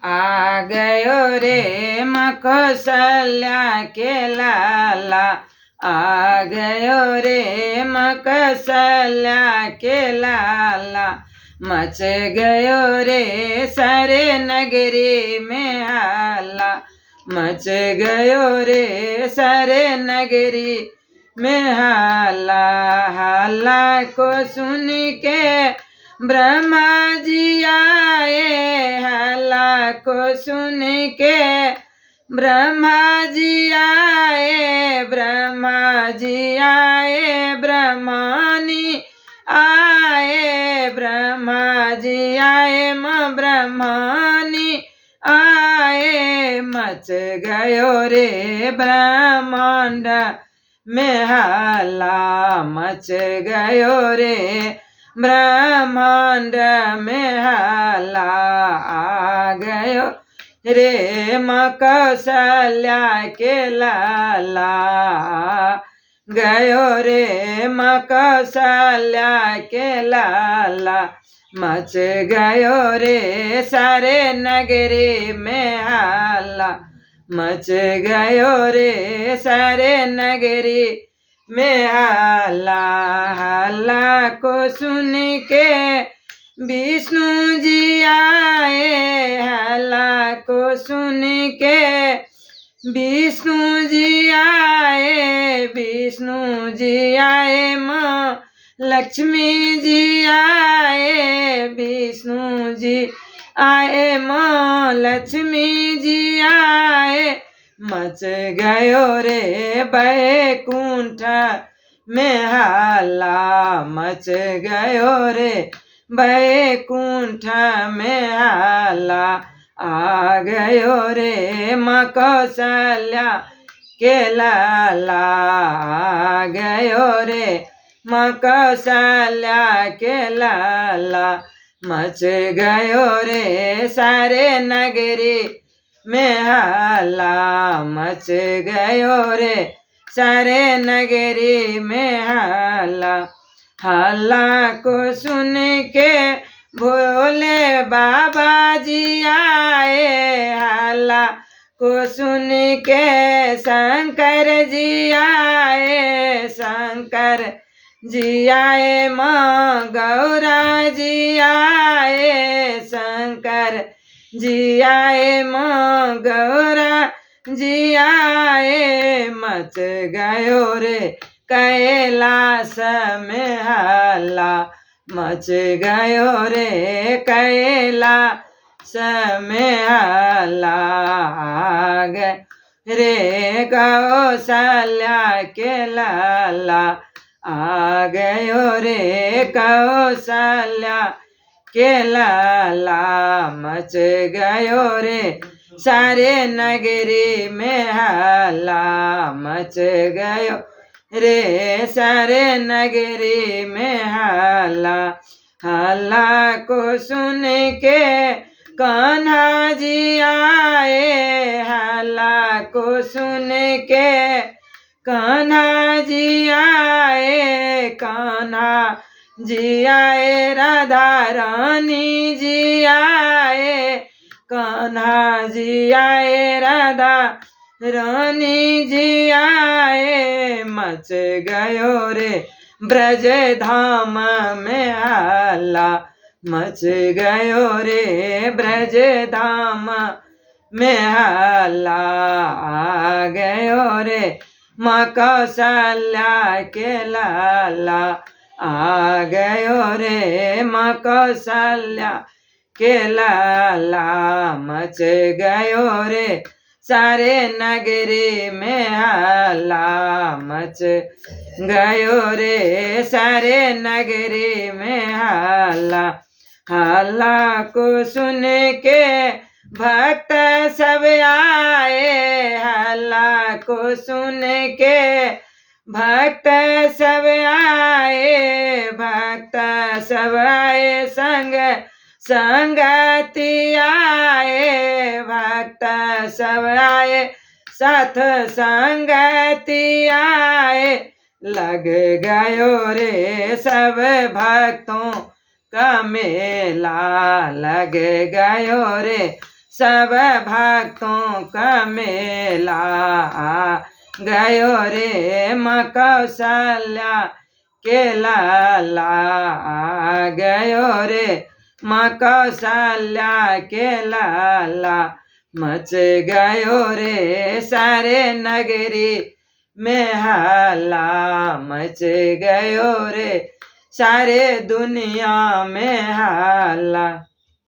आ गयो रे मकौशल्या के लाला, आ गयो रे मकौशल्या के लाला। मच गयो रे सारे नगरी में हल्ला, मच गयो रे सारे नगरी में हल्ला। हल्ला को सुन के ब्रह्मा जी आए, हल्ला को सुन के ब्रह्मा जी आए, ब्रह्मा जी आए, ब्रह्मणी आए, ब्रह्मा जी आए, ब्रह्मणी आए। मच गयो रे ब्रह्मांड में हल्ला, मच गयो रे ब्रह्मांड में हल्ला। आ गयो रे मकौशल्या के लाला, गयो रे मकौशल्या के लाला। मच गयो रे सारे नगरी में हल्ला, मच गयो रे सारे नगरी में हल्ला। हल्ला को सुन के विष्णु जी आए, हल्ला को सुन के विष्णु जी आए, विष्णु जी आए, माँ लक्ष्मी जी आए, विष्णु जी आए, माँ लक्ष्मी जी आए। मच गयो रे वैकुंठ में हल्ला, मच गयो रे वैकुंठ में हल्ला। आ गयो रे मकौशल्या के लाला, आ गयो रे मकौशल्या के लाला। मच गयो रे सारे नगरी में हल्ला, मच गयो रे सारे नगरी में हल्ला। हल्ला को सुन के भोले बाबा जी आए, हल्ला को सुन के शंकर जी आए, शंकर जी आए, माँ गौरा जी आए, शंकर जी आए, माँ गौरा जी आए। मच गयो रे कैलाश में हल्ला, मच गयो रे कैलाश में हल्ला। आ गए रे कौशल्या के लाला, आ गयो रे कौशल्या के लाला। मच गयो रे सारे नगरी में हल्ला, मच गयो रे सारे नगरी में हल्ला। हल्ला को सुन के कान्हा जी आए, हल्ला को सुन के कान्हा जी आए, कान्हा जी आए, राधा रानी जी आए, कान्हा जी आए, राधा रानी जी आए। मच गयो रे ब्रज धाम में हल्ला, मच गयो रे ब्रज धाम में हल्ला। आ गयो रे मकौशल्या के लाला, आ गयो रे मकौशल्या के लाला। मच गयो रे सारे नगरी में हल्ला, मच गयो रे सारे नगरी में हल्ला। हल्ला को सुन के भक्त सब आए, हल्ला को सुन के भक्त सब आए, भक्त सब आए, संग संगति आए, भक्त सब आए, साथ संगति आए। लग गयो रे सब भक्तों का मेला, लग गयो रे सब भक्तों का मेला आ गयो रे माँ कौशल्या के लाला आ गयो रे माँ कौशल्या के लाला। मच गयो रे सारे नगरी में हल्ला, मच गयो रे सारे दुनिया में हल्ला।